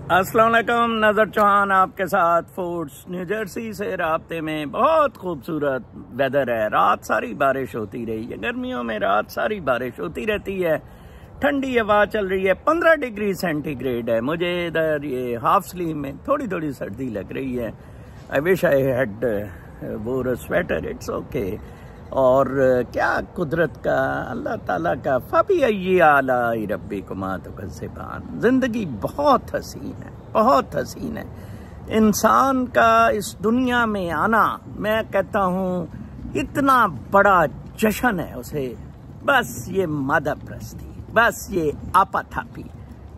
अस्सलाम वालेकुम, नज़र चौहान आपके साथ फूड्स न्यू जर्सी से राब्ते में। बहुत खूबसूरत वेदर है, रात सारी बारिश होती रही है। गर्मियों में रात सारी बारिश होती रहती है, ठंडी हवा चल रही है, 15 डिग्री सेंटीग्रेड है। मुझे इधर ये हाफ स्लीव में थोड़ी थोड़ी सर्दी लग रही है। आई विश आई हैड वोर अ स्वेटर, इट्स ओके। और क्या कुदरत का, अल्लाह ताला का फबी आला रब्बी कुमा तुकज़्ज़िबान। जिंदगी बहुत हसीन है, बहुत हसीन है। इंसान का इस दुनिया में आना, मैं कहता हूँ इतना बड़ा जश्न है उसे। बस ये मादा प्रस्ती, बस ये आपाथापी।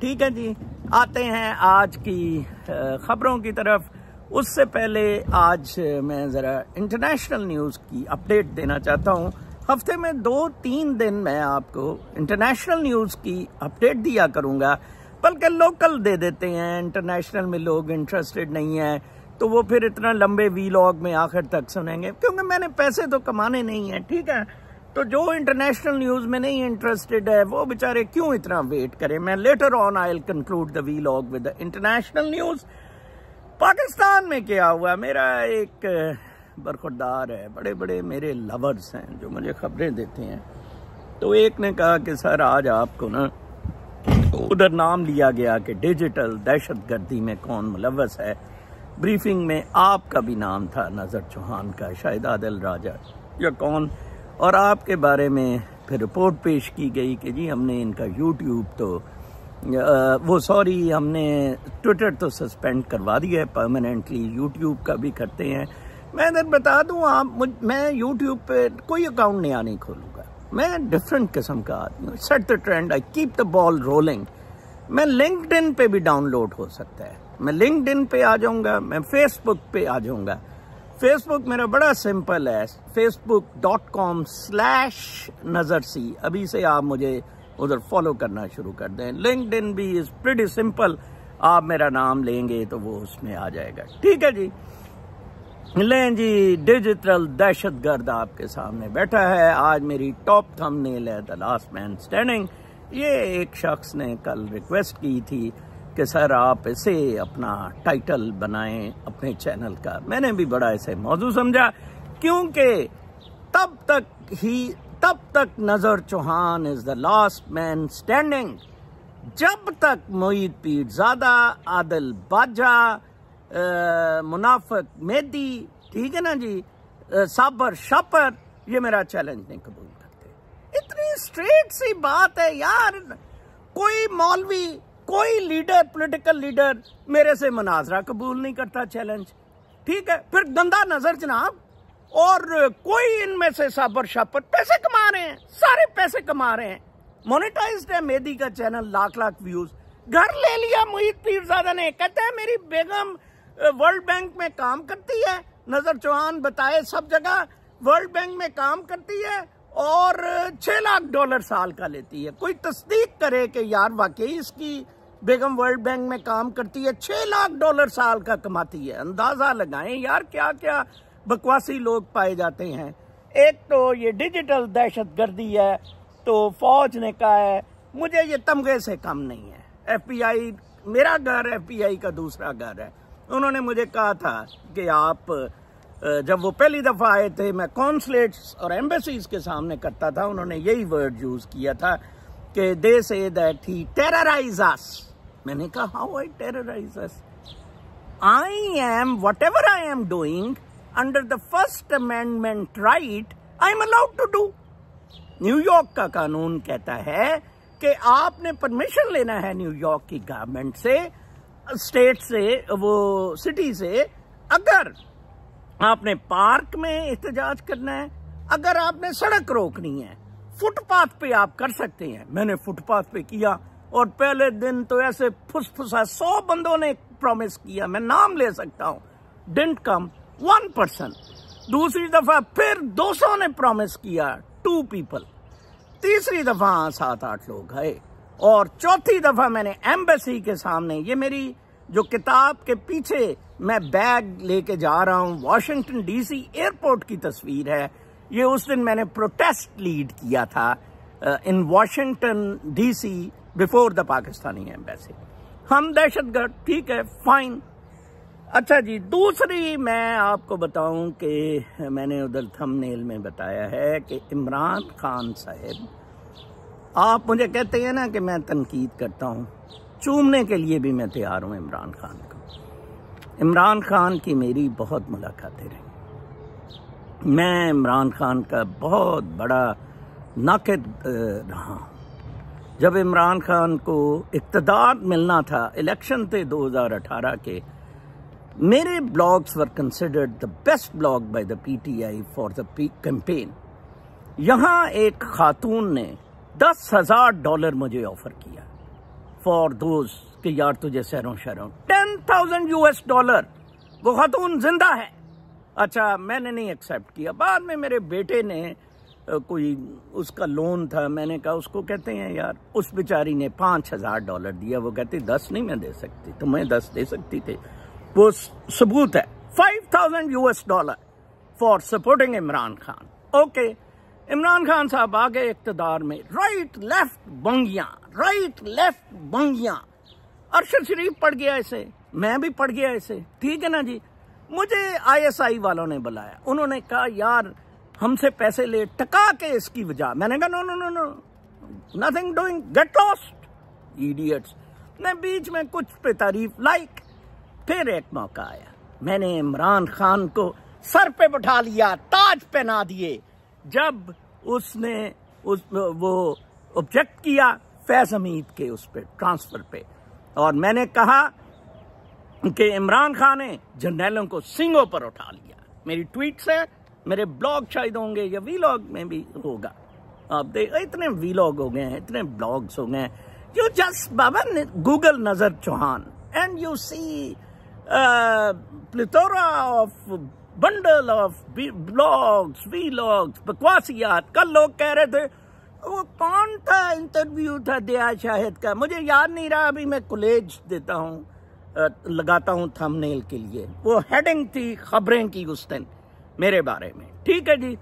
ठीक है जी, आते हैं आज की खबरों की तरफ। उससे पहले आज मैं ज़रा इंटरनेशनल न्यूज़ की अपडेट देना चाहता हूँ। हफ्ते में 2-3 दिन मैं आपको इंटरनेशनल न्यूज़ की अपडेट दिया करूँगा, बल्कि लोकल दे देते हैं। इंटरनेशनल में लोग इंटरेस्टेड नहीं है तो वो फिर इतना लंबे वीलॉग में आखिर तक सुनेंगे, क्योंकि मैंने पैसे तो कमाने नहीं है। ठीक है, तो जो इंटरनेशनल न्यूज़ में नहीं इंटरेस्टेड है वो बेचारे क्यों इतना वेट करें। मैं later on I will conclude the vlog with the international news. Pakistan में क्या हुआ, मेरा एक बरखुरदार है, बड़े बड़े मेरे लवर्स हैं जो मुझे खबरें देते हैं। तो एक ने कहा कि सर आज आपको ना उधर नाम लिया गया कि डिजिटल दहशतगर्दी में कौन मुलव्वस है। ब्रीफिंग में आपका भी नाम था, नज़र चौहान का, शायद आदिल राजा या कौन, और आपके बारे में फिर रिपोर्ट पेश की गई कि जी हमने इनका यूट्यूब तो हमने ट्विटर तो सस्पेंड करवा दिया है परमानेंटली, यूट्यूब का भी करते हैं। मैं इधर बता दूं मैं यूट्यूब पे कोई अकाउंट नया नहीं खोलूंगा। मैं डिफरेंट किस्म का आदमी हूँ, set the trend, I keep the ball rolling. मैं लिंक्डइन पे भी डाउनलोड हो सकता है, मैं लिंक्डइन पे आ जाऊंगा, मैं फेसबुक पे आ जाऊंगा। फेसबुक मेरा बड़ा सिंपल है, facebook.com/nazarc। अभी से आप मुझे उधर फॉलो करना शुरू कर दें। लिंक्डइन भी इज प्रीटी सिंपल, आप मेरा नाम लेंगे तो वो उसमें आ जाएगा। ठीक है जी, लें जी, डिजिटल दहशतगर्द आपके सामने बैठा है। आज मेरी टॉप थंबनेल है द लास्ट मैन स्टैंडिंग। ये एक शख्स ने कल रिक्वेस्ट की थी कि सर आप इसे अपना टाइटल बनाएं अपने चैनल का। मैंने भी बड़ा इसे मौजू समझा, क्योंकि तब तक Nazar Chauhan is the last man standing जब तक मोईद पीरज़ादा, आदिल बाजा, मुनाफिक मेहदी, ठीक है ना जी, साबर शापर ये मेरा चैलेंज नहीं कबूल करते। इतनी स्ट्रेट सी बात है यार। कोई मौलवी, कोई लीडर, पॉलिटिकल लीडर मेरे से मुनाजरा कबूल नहीं करता, चैलेंज। ठीक है, फिर गंदा नजर जनाब। और कोई इनमें से साबर शापर पैसे कमा रहे हैं, सारे पैसे कमा रहे हैं। मोनेटाइज्ड है मेहदी का चैनल, लाख व्यूज। घर ले लिया मोईद पीरज़ादा ने, कहते हैं मेरी बेगम वर्ल्ड बैंक में काम करती है। नजर चौहान बताए सब जगह वर्ल्ड बैंक में काम करती है और $6 लाख साल का लेती है। कोई तस्दीक करे कि यार वाकई इसकी बेगम वर्ल्ड बैंक में काम करती है, $6 लाख साल का कमाती है। अंदाजा लगाएं यार, क्या क्या बकवासी लोग पाए जाते हैं। एक तो ये डिजिटल दहशतगर्दी है, तो फौज ने कहा है मुझे ये तमगे से कम नहीं है। FBI, मेरा घर FBI का दूसरा घर है। उन्होंने मुझे कहा था कि आप, जब वो पहली दफा आए थे, मैं कॉन्सुलेट्स और एम्बेसीज के सामने करता था, उन्होंने यही वर्ड यूज किया था कि दे say that he terrorise us. मैंने कहा how I terrorise us? I am whatever I am doing under the first amendment right I am allowed to do. New York का कानून कहता है कि आपने परमिशन लेना है न्यूयॉर्क की गवर्नमेंट से, स्टेट से, वो सिटी से। अगर आपने पार्क में एहतजाज करना है, अगर आपने सड़क रोकनी है, फुटपाथ पे आप कर सकते हैं। मैंने फुटपाथ पे किया और पहले दिन तो ऐसे फुसफुसा 100 बंदों ने प्रॉमिस किया, मैं नाम ले सकता हूं, डिडंट कम 1 पर्सन। दूसरी दफा फिर 200 ने प्रॉमिस किया, 2 पीपल। तीसरी दफा 7-8 लोग गए। और चौथी दफा मैंने एम्बेसी के सामने, ये मेरी जो किताब के पीछे मैं बैग लेके जा रहा हूं, वॉशिंगटन DC एयरपोर्ट की तस्वीर है। ये उस दिन मैंने प्रोटेस्ट लीड किया था इन Washington DC before the Pakistani embassy. हम दहशतगर्द, ठीक है, फाइन। अच्छा जी, दूसरी मैं आपको बताऊं कि मैंने उधर थंबनेल में बताया है कि इमरान खान साहब, आप मुझे कहते हैं ना कि मैं तनकीद करता हूं, चूमने के लिए भी मैं तैयार हूं इमरान खान को। इमरान खान की मेरी बहुत मुलाकातें रही, मैं इमरान खान का बहुत बड़ा नाक़िद रहा हूं। जब इमरान खान को इक़्तिदार मिलना था, इलेक्शन थे 2018 के, मेरे blogs were considered the best blog by the PTI for the campaign. यहाँ एक खातून ने $10,000 मुझे ऑफर किया फॉर दोज कि यार तुझे सैरों शहरों, $10,000। वो खातून जिंदा है। अच्छा, मैंने नहीं एक्सेप्ट किया। बाद में मेरे बेटे ने कोई उसका लोन था, मैंने कहा उसको, कहते हैं यार, उस बेचारी ने $5,000 दिया। वो कहती 10 नहीं मैं दे सकती, तुम्हें 10 दे सकती थे। वो सबूत है, $5,000 for supporting Imran Khan. Okay, Imran Khan साहब आ गए इक़्तिदार में, राइट लेफ्ट बंगियां। अरशद शरीफ पढ़ गया इसे, मैं भी पढ़ गया इसे, ठीक है ना जी। मुझे ISI वालों ने बुलाया, उन्होंने कहा यार हमसे पैसे ले, टका के इसकी वजह। मैंने कहा no, nothing doing, get lost idiots. मैं बीच में कुछ पे तारीफ लाइक। फिर एक मौका आया, मैंने इमरान खान को सर पे बैठा लिया, ताज पहना दिए, जब उसने वो ऑब्जेक्ट किया फैज हमीद के उस पे ट्रांसफर पे, और मैंने कहा कि इमरान खान ने जर्नैलों को सींगों पर उठा लिया। मेरी ट्वीट से, मेरे ब्लॉग शायद होंगे या वीलॉग में भी होगा। आप देख, इतने वीलॉग हो गए हैं, इतने ब्लॉग्स हो गए हैं। यू जस्ट बाबा गूगल नजर Chauhan and you see plethora of bundle of blogs, vlogs, बकवासियात। कल लोग कह रहे थे वो कौन था, इंटरव्यू था दया शाहिद का, मुझे याद नहीं रहा, अभी मैं कॉलेज देता हूँ, लगाता हूँ थंबनेल के लिए। वो हेडिंग थी खबरें की उस दिन मेरे बारे में, ठीक है जी।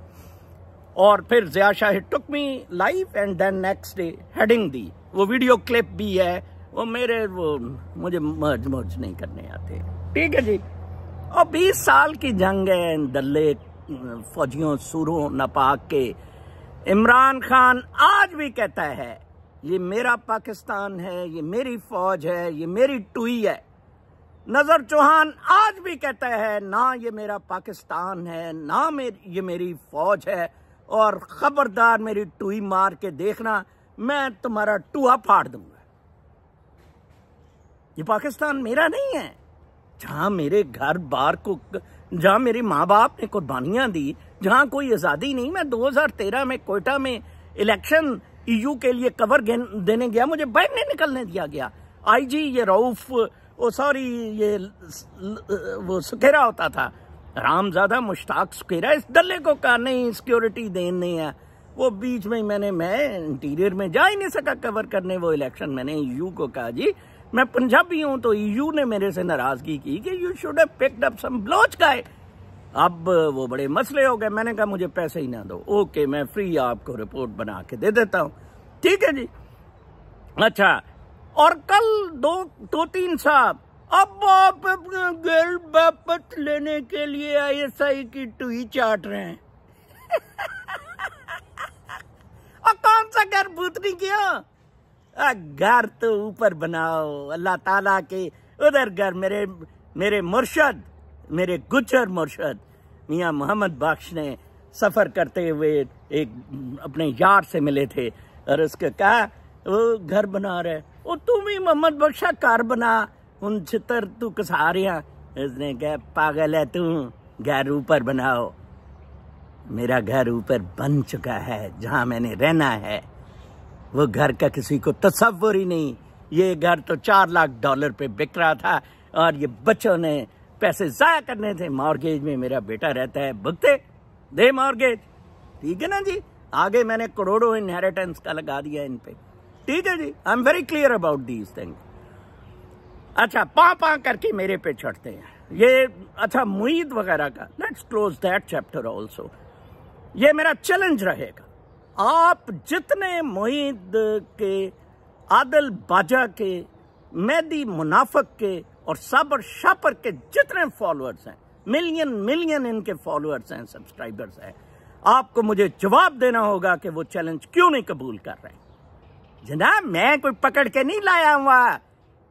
और फिर Zia Shahid took me live and then next day heading दी। वो वीडियो क्लिप भी है, वो मेरे, वो मुझे मर्ज नहीं करने आते, ठीक है जी। और 20 साल की जंग है दल्ले फौजियों सूरों नापाक के। इमरान खान आज भी कहता है ये मेरा पाकिस्तान है, ये मेरी फौज है, ये मेरी टुई है। नजर चौहान आज भी कहता है ना ये मेरा पाकिस्तान है, ना ये मेरी फौज है, और खबरदार मेरी टुई मार के देखना, मैं तुम्हारा टुआ फाड़ दूंगा। ये पाकिस्तान मेरा नहीं है, जहां मेरे घर बार को, जहां मेरे माँ बाप ने कुर्बानियां दी, जहां कोई आजादी नहीं। मैं 2013 में कोयटा में इलेक्शन EU के लिए कवर देने गया, मुझे बाहर नहीं निकलने दिया गया। IG ये रऊफ, वो सॉरी ये वो सुखेरा होता था, रामजादा मुश्ताक सुखेरा, इस दल्ले को कहा नहीं सिक्योरिटी देनी है। वो बीच में मैं इंटीरियर में जा ही नहीं सका कवर करने वो इलेक्शन। मैंने EU को कहा जी मैं पंजाबी हूं, तो EU ने मेरे से नाराजगी की कि you should have picked up some Baloch guy. अब वो बड़े मसले हो गए। मैंने कहा मुझे पैसे ही ना दो, ओके मैं फ्री आपको रिपोर्ट बना के दे देता हूं, ठीक है जी। अच्छा, और कल दो तीन साहब अब आप अपना घर वापस लेने के लिए ISI की टुई चाट रहे हैं। और कौन सा घर भूतनी किया? घर तो ऊपर बनाओ, अल्लाह ताला के उधर घर। मेरे मुर्शद, मेरे गुजर मुर्शद मियाँ मोहम्मद बख्श ने सफर करते हुए एक अपने यार से मिले थे और उसके कहा वो घर बना रहे, वो तू भी मोहम्मद बख्शा घर बना, उन छितर तू कसा रहा। उसने कहा पागल है तू, घर ऊपर बनाओ। मेरा घर ऊपर बन चुका है, जहां मैंने रहना है वो घर का किसी को तसव्वुर ही नहीं। ये घर तो $4 लाख पे बिक रहा था और ये बच्चों ने पैसे जाया करने थे। मॉर्गेज में मेरा बेटा रहता है, भुगते दे मॉर्गेज, ठीक है ना जी। आगे मैंने करोड़ों इनहेरिटेंस का लगा दिया इन पे, ठीक है जी। I am very clear about these things. अच्छा, पा करके मेरे पे चढ़ते हैं ये। अच्छा, मुईद वगैरह का, let's close that chapter also. ये मेरा चैलेंज रहेगा, आप जितने मुईद के, आदिल बाजा के मेहदी मुनाफिक के और साबर शापर के जितने फॉलोअर्स हैं, मिलियन इनके फॉलोअर्स हैं, सब्सक्राइबर्स हैं, आपको मुझे जवाब देना होगा कि वो चैलेंज क्यों नहीं कबूल कर रहे हैं। जनाब, मैं कोई पकड़ के नहीं लाया हुआ,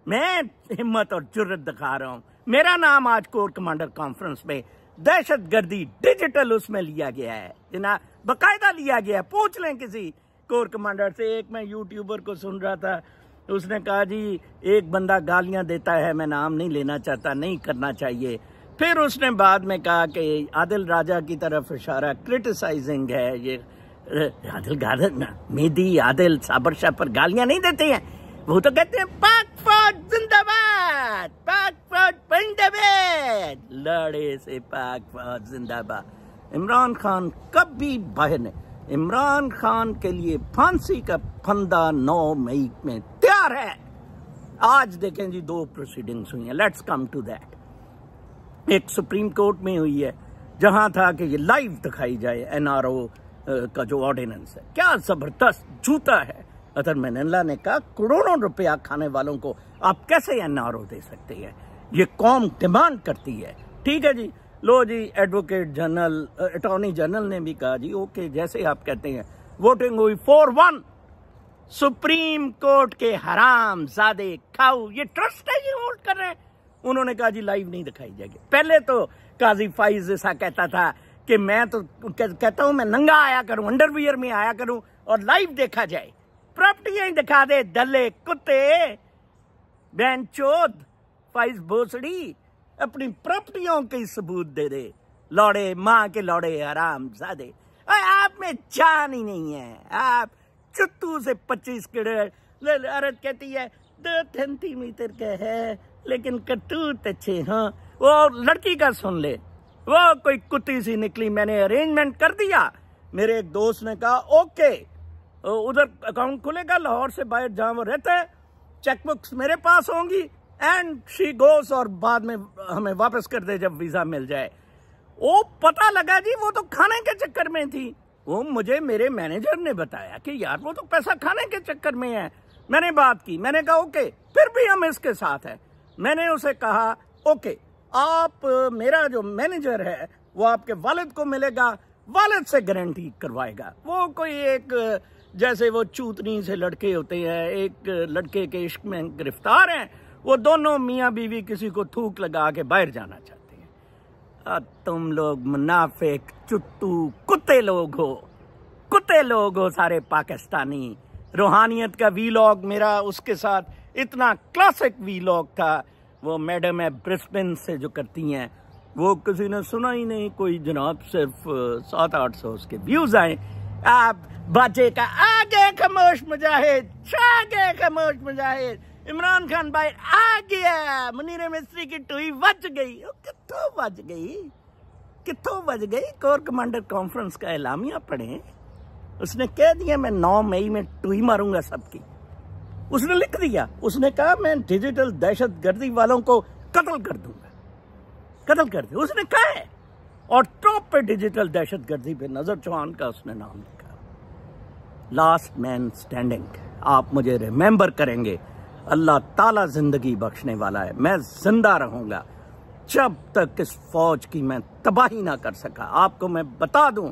मैं हिम्मत और जुर्रत दिखा रहा हूं। मेरा नाम आज कोर कमांडर कॉन्फ्रेंस में दहशतगर्दी डिजिटल उसमें लिया गया है जनाब, बकायदा लिया गया है। पूछ लें किसी कोर कमांडर से। एक मैं यूट्यूबर को सुन रहा था, उसने कहा जी एक बंदा गालियां देता है, मैं नाम नहीं लेना चाहता, नहीं करना चाहिए। फिर उसने बाद में कहा कि आदिल राजा की तरफ इशारा, क्रिटिसाइजिंग है ये। आदिल गादर ना, मेहदी आदिल साबर शापर गालियां नहीं देते हैं, वो तो कहते हैं पाक फौज जिंदाबाद, पाक फौज जिंदाबाद, लड़े से पाक फौज जिंदाबाद। इमरान खान कभी बाहर नहीं। इमरान खान के लिए फांसी का फंदा 9 मई में तैयार है। आज देखें जी 2 प्रोसीडिंग्स हुई हैं। Let's come to that. एक सुप्रीम कोर्ट में हुई है, जहां था कि ये लाइव दिखाई जाए एनआरओ का जो ऑर्डिनेंस है। क्या जबरदस्त जूता है। अतर मनल्ला ने कहा करोड़ों रुपया खाने वालों को आप कैसे एनआरओ दे सकते हैं, ये कौम डिमांड करती है। ठीक है जी, लो जी, एडवोकेट जनरल, अटॉर्नी जनरल ने भी कहा जी ओके, जैसे आप कहते हैं। वोटिंग हुई 4-1। सुप्रीम कोर्ट के हराम जादे खाऊ, ये ट्रस्ट है, ये होल्ड कर रहे हैं। उन्होंने कहा जी लाइव नहीं दिखाई जाएगी। पहले तो काजी फाइज ऐसा कहता था कि मैं तो कहता हूं मैं नंगा आया करूं, अंडरवियर में आया करूं और लाइव देखा जाए। प्रॉपर्टियां दिखा दे दले कुत्ते, बैंचोद फाइज भोसड़ी, अपनी प्रॉपर्टियों के सबूत दे दे। लौड़े माँ के लौड़े हराम जादे, आप में जान ही नहीं है। आप चुत्तू से 25 किलो। औरत कहती है 2 सेंटीमीटर का है लेकिन कटूत अच्छे। हाँ, वो लड़की का सुन ले, वो कोई कुत्ती सी निकली। मैंने अरेंजमेंट कर दिया। मेरे एक दोस्त ने कहा ओके, उधर अकाउंट खुलेगा लाहौर से बाहर जहां वो रहते हैं, चेकबुक्स मेरे पास होंगी एंड शी गोस, और बाद में हमें वापस कर दे जब वीजा मिल जाए। वो पता लगा जी वो तो खाने के चक्कर में थी। वो मुझे मेरे मैनेजर ने बताया कि यार वो तो पैसा खाने के चक्कर में है। मैंने बात की, मैंने कहा ओके, फिर भी हम इसके साथ हैं। मैंने उसे कहा ओके, आप मेरा जो मैनेजर है वो आपके वालिद को मिलेगा, वालिद से गारंटी करवाएगा। वो कोई एक जैसे वो चूतनी से लड़के होते हैं, एक लड़के के इश्क में गिरफ्तार हैं, वो दोनों मियाँ बीवी किसी को थूक लगा के बाहर जाना चाहते हैं। तुम लोग मुनाफिक चुट्टू कुत्ते लोग हो सारे पाकिस्तानी। रूहानियत का वीलॉग मेरा उसके साथ इतना क्लासिक वीलॉग था। वो मैडम है ब्रिस्बेन से जो करती हैं, वो किसी ने सुना ही नहीं। कोई जनाब सिर्फ 700-800 उसके व्यूज आए। आप बाजे का आगे खामोश मुजाहिद, आगे खामोश मुजाहिद, इमरान खान भाई आ गया, मुनीर मिस्त्री की टुई बच गई। कितों बच गई। कोर कमांडर कॉन्फ्रेंस का एलामिया पढ़े, उसने कह दिया मैं 9 मई में टुई मारूंगा सबकी। उसने लिख दिया, उसने कहा मैं डिजिटल दहशतगर्दी वालों को कत्ल कर दूंगा, कत्ल कर दे, उसने कहा है। और टॉप पे डिजिटल दहशतगर्दी पे नजर चौहान का उसने नाम लिखा। Last man standing. आप मुझे रिमेंबर करेंगे, अल्लाह ताला जिंदगी बख्शने वाला है। मैं जिंदा रहूंगा जब तक इस फौज की मैं तबाही ना कर सका। आपको मैं बता दूं,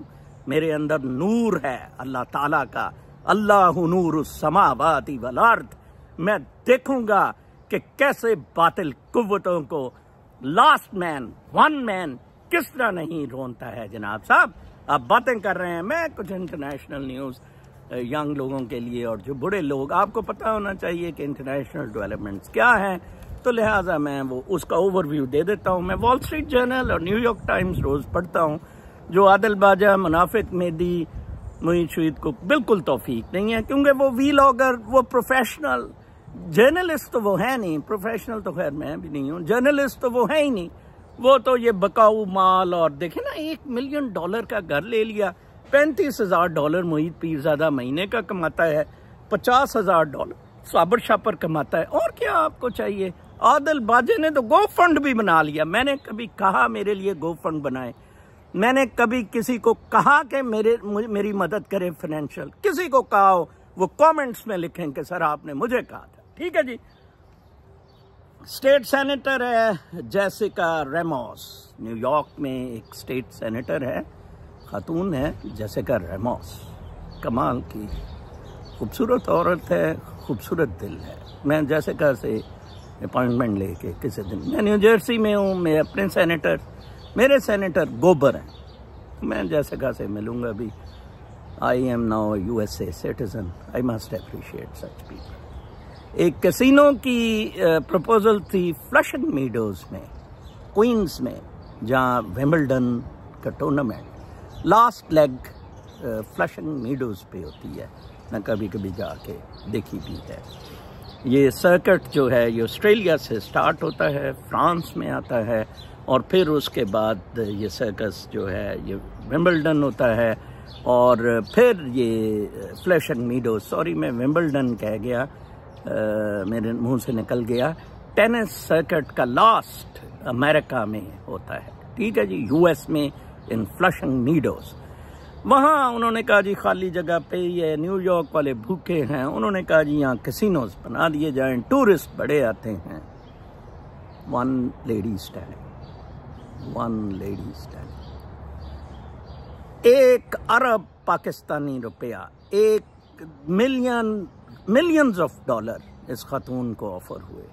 मेरे अंदर नूर है अल्लाह ताला का। अल्लाहु नूरुस समावाति वल अर्द। मैं देखूंगा कि कैसे बातिल कुव्वतों को लास्ट मैन, 1 मैन किस तरह नहीं रोनता है। जनाब साहब, आप बातें कर रहे हैं, मैं कुछ इंटरनेशनल न्यूज यंग लोगों के लिए और जो बड़े लोग, आपको पता होना चाहिए कि इंटरनेशनल डेवलपमेंट्स क्या हैं, तो लिहाजा मैं वो उसका ओवरव्यू दे देता हूं। मैं वॉल स्ट्रीट जर्नल और न्यूयॉर्क टाइम्स रोज पढ़ता हूं। जो आदिल बाजा, मुनाफिक मेहदी, मुईद शुईद को बिल्कुल तौफीक नहीं है, क्योंकि वो वीलॉगर, वो प्रोफेशनल जर्नलिस्ट तो वो है नहीं। प्रोफेशनल तो खैर मैं भी नहीं हूँ, जर्नलिस्ट तो वो है ही नहीं। वो तो ये बकाऊ माल, और देखे ना $1 मिलियन का घर ले लिया, $35,000 मुईद पीरजादा महीने का कमाता है, $50,000 साबर शापर कमाता है। और क्या आपको चाहिए। आदिल बाजे ने तो गो फंड भी बना लिया। मैंने कभी कहा मेरे लिए गो फंड बनाए, मैंने कभी किसी को कहा कि मेरी मदद करे फाइनेंशियल, किसी को कहा हो वो कमेंट्स में लिखें कि सर आपने मुझे कहा था। ठीक है जी। स्टेट सेनेटर है जेसिका रेमोस। न्यूयॉर्क में एक स्टेट सेनेटर है, खातून है जेसिका रेमोस। कमाल की खूबसूरत औरत है, खूबसूरत दिल है। मैं जेसिका से अपॉइंटमेंट लेके किसी दिन, मैं न्यू जर्सी में हूँ, मेरे सेनेटर गोबर हैं, मैं जेसिका से मिलूंगा भी। I am now USA citizen, I must appreciate such people. एक कैसीनो की प्रपोजल थी फ्लशिंग मीडोज में, क्वींस में, जहाँ विंबलडन का tournament last leg flushing meadows पे होती है। मैं कभी कभी जाके देखी भी है। ये सर्किट जो है ये ऑस्ट्रेलिया से स्टार्ट होता है, फ्रांस में आता है, और फिर उसके बाद ये सर्कस जो है ये विंबलडन होता है, और फिर ये फ्लशिंग मीडोज, सॉरी मैं विंबलडन कह गया, मेरे मुंह से निकल गया। टेनिस सर्किट का लास्ट अमेरिका में होता है, ठीक है जी, US में इन फ्लशिंग मीडोज। वहाँ उन्होंने कहा जी खाली जगह पे ये न्यूयॉर्क वाले भूखे हैं, उन्होंने कहा जी यहाँ कैसीनोज बना दिए जाएं, टूरिस्ट बड़े आते हैं। वन लेडी स्टैंडिंग, 1 अरब पाकिस्तानी रुपया, 1 मिलियंस ऑफ डॉलर इस खातून को ऑफर हुए।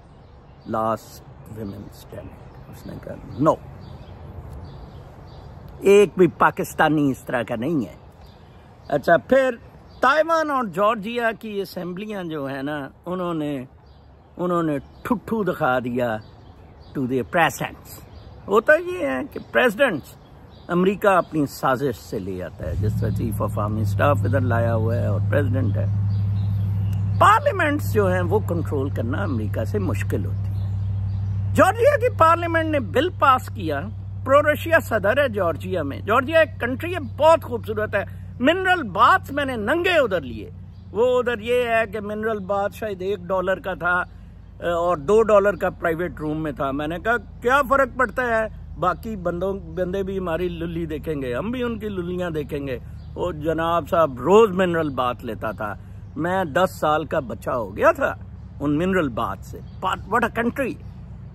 लास्ट विमेन स्टैंडिंग, उसने कहा नो, एक भी पाकिस्तानी इस तरह का नहीं है। अच्छा, फिर ताइवान और जॉर्जिया की असेंबलियां जो है ना, उन्होंने ठुट्ठू दिखा दिया टू द प्रेसिडेंट्स। होता ये है कि प्रेसिडेंट्स अमेरिका अपनी साजिश से ले आता है, जिस तरह चीफ ऑफ आर्मी स्टाफ इधर लाया हुआ है और प्रेसिडेंट है। पार्लियामेंट्स जो हैं वो कंट्रोल करना अमेरिका से मुश्किल होती है। जॉर्जिया की पार्लियामेंट ने बिल पास किया, प्रो रशिया सदर है जॉर्जिया में। जॉर्जिया एक कंट्री है, बहुत खूबसूरत है। मिनरल बाथ मैंने नंगे उधर लिए। वो उधर ये है कि मिनरल बाथ शायद $1 का था और $2 का प्राइवेट रूम में था। मैंने कहा क्या फर्क पड़ता है, बाकी बंदे भी हमारी लुल्ली देखेंगे, हम भी उनकी लुल्लियां देखेंगे। वो जनाब साहब रोज मिनरल बाथ लेता था। मैं 10 साल का बच्चा हो गया था उन मिनरल बाथ से। What a country.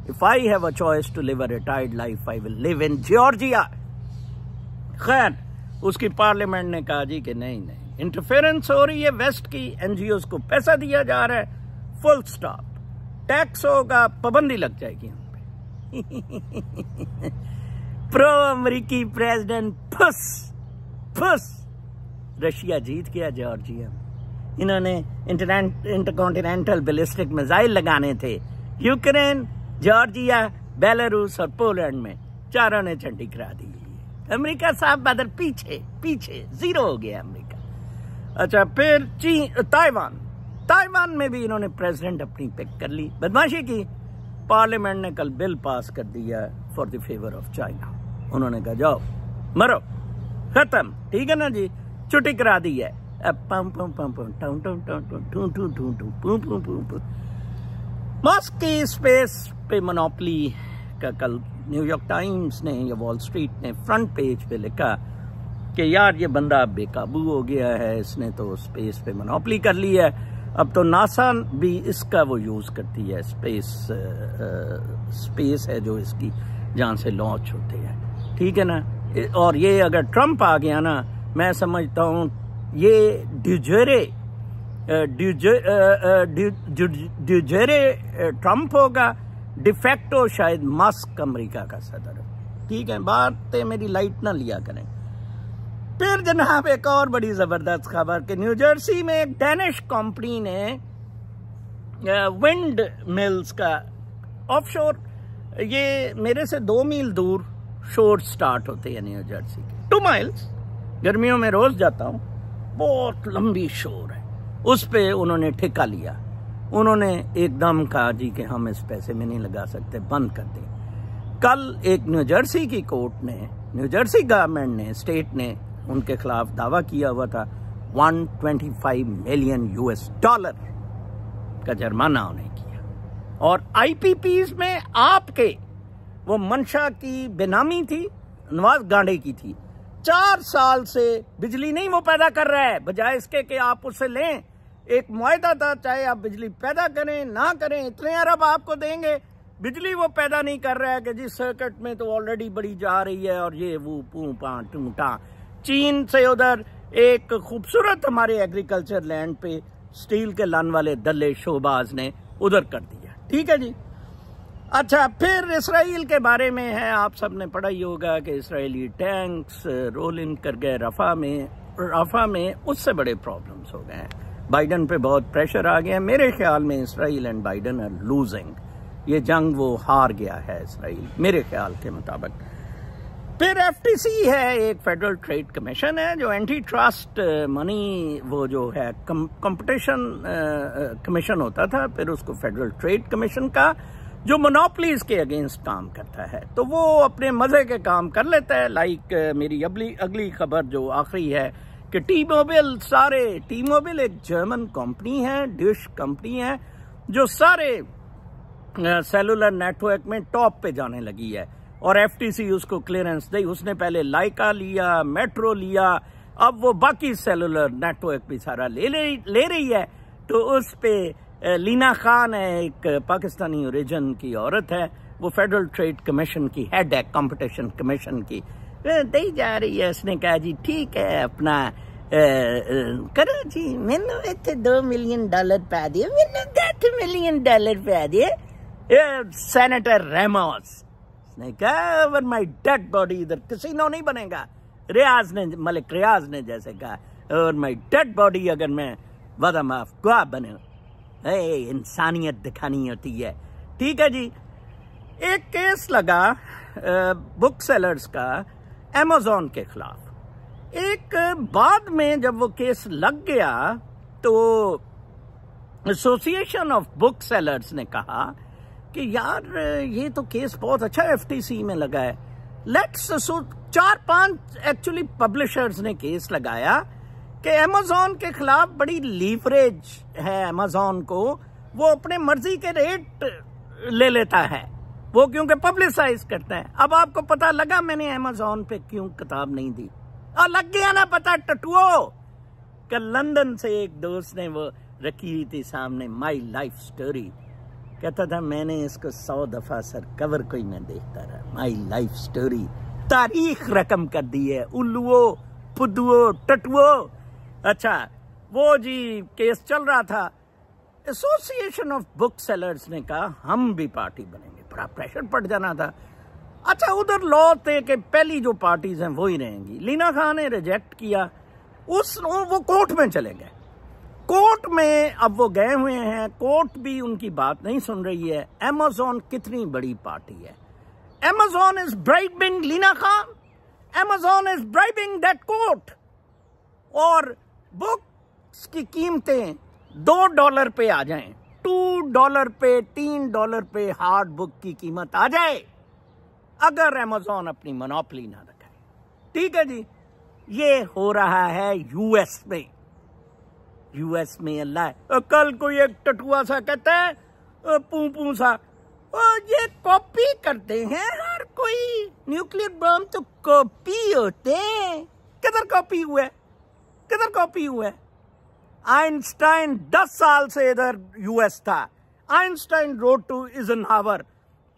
If I have a choice to live a retired life, I will live in Georgia. खैर, उसकी पार्लियामेंट ने कहा जी कि नहीं, इंटरफेरेंस हो रही है वेस्ट की, NGOs को पैसा दिया जा रहा है, फुल स्टॉप। टैक्स होगा, पाबंदी लग जाएगी हम पे। प्रो अमेरिकी प्रेसिडेंट फुस। रशिया जीत गया जॉर्जिया में। इन्होंने इंटरकॉन्टिनेंटल बैलिस्टिक मिसाइल लगाने थे। यूक्रेन, जॉर्जिया, बेलारूस और पोलैंड में चारों ने झंडी करा दी। अमेरिका साहब बदर पीछे जीरो हो गया अमेरिका। अच्छा, फिर ताइवान में भी इन्होंने प्रेसिडेंट अपनी पिक कर ली। बदमाशी की। पार्लियामेंट ने कल बिल पास कर दिया for the favour of China. उन्होंने कहा जाओ मरो, खत्म, ठीक है ना जी, छुट्टी करा दी है। अब मस्क की स्पेस पे मोनोपोली का कल न्यूयॉर्क टाइम्स ने या वॉल स्ट्रीट ने फ्रंट पेज पे लिखा कि यार ये बंदा बेकाबू हो गया है, इसने तो स्पेस पे मोनोपोली कर ली है। अब तो नासा भी इसका वो यूज करती है, स्पेस है जो इसकी जहाँ से लॉन्च होते हैं, ठीक है ना। और ये अगर ट्रम्प आ गया ना, मैं समझता हूँ ये ड्यूजेरे ट्रम्प होगा, डिफेक्टो शायद मस्क अमेरिका का सदर है, ठीक है। बातें मेरी लाइट ना लिया करें। फिर जनाब एक और बड़ी जबरदस्त खबर कि न्यू जर्सी में एक डेनिश कंपनी ने विंड मिल्स का ऑफशोर, ये मेरे से 2 मील दूर शोर स्टार्ट होते हैं न्यू जर्सी के, 2 माइल्स। गर्मियों में रोज जाता हूँ, बहुत लंबी शोर है। उस पे उन्होंने ठेका लिया। उन्होंने एकदम कहा जी कि हम इस पैसे में नहीं लगा सकते, बंद कर दें। कल एक न्यू जर्सी की कोर्ट ने, न्यू जर्सी गवर्नमेंट ने, स्टेट ने उनके खिलाफ दावा किया हुआ था $125 मिलियन का जुर्माना उन्हें किया। और IPPs में आपके वो मंशा की बेनामी थी, नवाज गांडे की थी। 4 साल से बिजली नहीं वो पैदा कर रहा है, बजाय इसके कि आप उससे लें। एक मुआहदा था, चाहे आप बिजली पैदा करें ना करें, इतने अरब आपको देंगे, बिजली वो पैदा नहीं कर रहा है कि जिस सर्किट में तो ऑलरेडी बड़ी जा रही है और ये वो पू पा टूटा। चीन से उधर एक खूबसूरत हमारे एग्रीकल्चर लैंड पे स्टील के लन वाले दल्ले शोबाज ने उधर कर दिया। ठीक है जी। अच्छा, फिर इसराइल के बारे में है, आप सबने पढ़ा ही होगा कि इसराइली टैंक्स रोल इन कर गए रफा में उससे बड़े प्रॉब्लम्स हो गए हैं। बाइडन पे बहुत प्रेशर आ गया। मेरे ख्याल में Israel and Biden are losing, ये जंग वो हार गया है इसराइल मेरे ख्याल के मुताबिक। फिर FTC है, एक फेडरल ट्रेड कमीशन है जो एंटी ट्रस्ट मनी वो जो है कंपटीशन कमीशन होता था, फिर उसको फेडरल ट्रेड कमीशन का जो मोनोपलीज के अगेंस्ट काम करता है, तो वो अपने मजे के काम कर लेता है। लाइक मेरी अगली खबर जो आखिरी है कि टी मोबाइल एक जर्मन कंपनी है, डिश कंपनी है जो सारे सेलुलर नेटवर्क में टॉप पे जाने लगी है और FTC उसको क्लियरेंस दी। उसने पहले लाइका लिया, मेट्रो लिया, अब वो बाकी सेलुलर नेटवर्क भी सारा ले रही है। तो उस पे लीना खान है, एक पाकिस्तानी ओरिजिन की औरत है, वो फेडरल ट्रेड कमीशन की हेड है, कंपटीशन कमीशन की, दी जा रही है। उसने कहा जी ठीक है अपना करो जी, मैंने इतने $2 मिलियन पा दिए, मैंने $10 मिलियन पा दिए। सेनेटर रेमोस ने कहा ओवर माई डेड बॉडी, इधर कैसीनो नहीं बनेगा। मलिक रियाज ने जैसे कहा ओवर माई डेड बॉडी अगर मैं वादा माफ गुआ बने। इंसानियत दिखानी होती है। ठीक है जी। एक केस लगा बुक सेलर्स का अमेज़न के खिलाफ। एक बाद में जब वो केस लग गया तो एसोसिएशन ऑफ बुक सेलर्स ने कहा कि यार ये तो केस बहुत अच्छा FTC में लगा है, लेट्स 4-5 एक्चुअली पब्लिशर्स ने केस लगाया कि अमेज़न के खिलाफ बड़ी लीवरेज है अमेज़न को, वो अपने मर्जी के रेट ले लेता है वो, क्योंकि पब्लिसाइज करता है। अब आपको पता लगा मैंने अमेज़न पे क्यों किताब नहीं दी, और लग गया ना पता टटुओ। कल लंदन से एक दोस्त ने वो रखी हुई थी सामने माई लाइफ स्टोरी, कहता था मैंने इसको 100 दफा सर कवर कोई मैं देखता रहा। माई लाइफ स्टोरी तारीख रकम कर दी है, उल्लुओ फुद्दुओ टटुओ। अच्छा, वो जी केस चल रहा था। एसोसिएशन ऑफ बुक सेलर्स ने कहा हम भी पार्टी बनेंगे, बड़ा प्रेशर पड़ जाना था। अच्छा, उधर लॉ थे कि पहली जो पार्टीज हैं वो ही रहेंगी। लीना खान ने रिजेक्ट किया, वो कोर्ट में चले गए। कोर्ट में अब वो गए हुए हैं, कोर्ट भी उनकी बात नहीं सुन रही है। अमेज़न कितनी बड़ी पार्टी है। Amazon is bribing Lina Khan, Amazon is bribing that court. और बुक्स की कीमतें $2 पे आ जाएं, $2 पे, $3 पे हार्ड बुक की कीमत आ जाए अगर अमेज़न अपनी मोनोपोली ना रखे। ठीक है जी। ये हो रहा है यूएस में। अल्लाह, कल कोई एक टटुआ सा कहता है पू सा, ये कॉपी करते हैं हर कोई, न्यूक्लियर बम तो कॉपी होते हैं। किधर कॉपी हुआ है? आइंस्टाइन 10 साल से इधर यूएस था। आइंस्टाइन रोड टू इजनहावर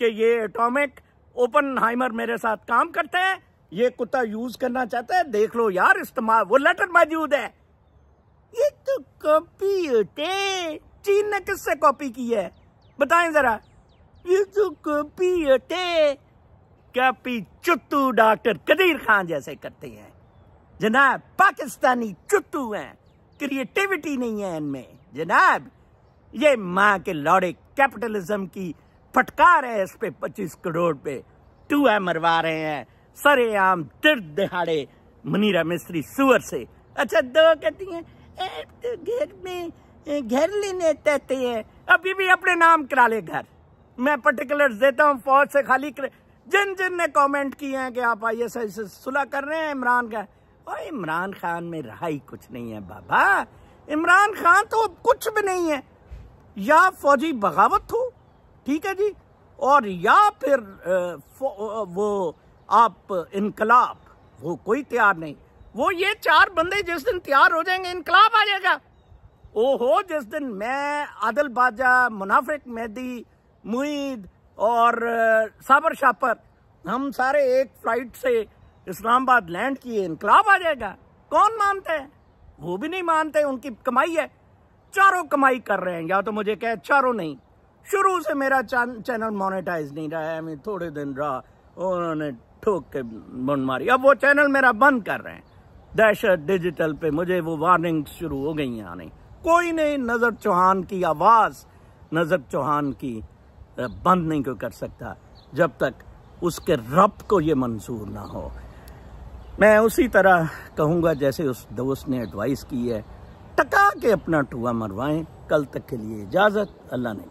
कि ये एटॉमिक ओपनहाइमर मेरे साथ काम करते हैं, ये कुत्ता यूज करना चाहता है, देख लो यार इस्तेमाल, वो लेटर मौजूद है। ये तो कॉपी होते। चीन ने किससे कॉपी की है बताएं जरा? ये तो कॉपी होते। कॉपी चुत्तू डॉक्टर कदीर खान जैसे करते हैं जनाब। पाकिस्तानी चुत्तू हैं, क्रिएटिविटी नहीं है इनमें जनाब। ये माँ के लौड़े कैपिटलिज्म की फटकार है इस पे। 25 करोड़ पे टूआ मरवा रहे हैं सरेआम दर्द दिहाड़े मुनीरा मिस्त्री सुअर से। अच्छा, 2 कहती हैं तो घर में घर लेने चाहते हैं, अभी भी अपने नाम करा ले घर। मैं पर्टिकुलर्स देता हूँ फौज से खाली जिन ने कमेंट किए हैं कि आप ISI से सुलह कर रहे हैं इमरान का, और इमरान खान में रहा ही कुछ नहीं है बाबा। इमरान खान तो कुछ भी नहीं है, या फौजी बगावत हो, ठीक है जी, और या फिर वो आप इनकलाब, वो कोई तैयार नहीं। वो ये 4 बंदे जिस दिन तैयार हो जाएंगे इनकलाब आ जाएगा। ओहो, जिस दिन मैं आदिल बाजा, मुनाफिक मेहदी, मुईद और साबर शापर हम सारे एक फ्लाइट से इस्लामाबाद लैंड किए, इनकलाब आ जाएगा? कौन मानते हैं? वो भी नहीं मानते, उनकी कमाई है, चारों कमाई कर रहे हैं। या तो मुझे कहे चारों नहीं, शुरू से मेरा चैनल मोनेटाइज नहीं रहा है, मैं थोड़े दिन रहा, उन्होंने ठोक के बंद मारी, अब वो चैनल मेरा बंद कर रहे हैं। दहशत डिजिटल पे मुझे वो वार्निंग शुरू हो गई आने। कोई नहीं नजर चौहान की आवाज, नजर चौहान की बंद नहीं कोई कर सकता जब तक उसके रब को ये मंजूर ना हो। मैं उसी तरह कहूँगा जैसे उस दोस्त ने एडवाइस की है, टका के अपना टुआ मरवाएं। कल तक के लिए इजाज़त, अल्लाह ने।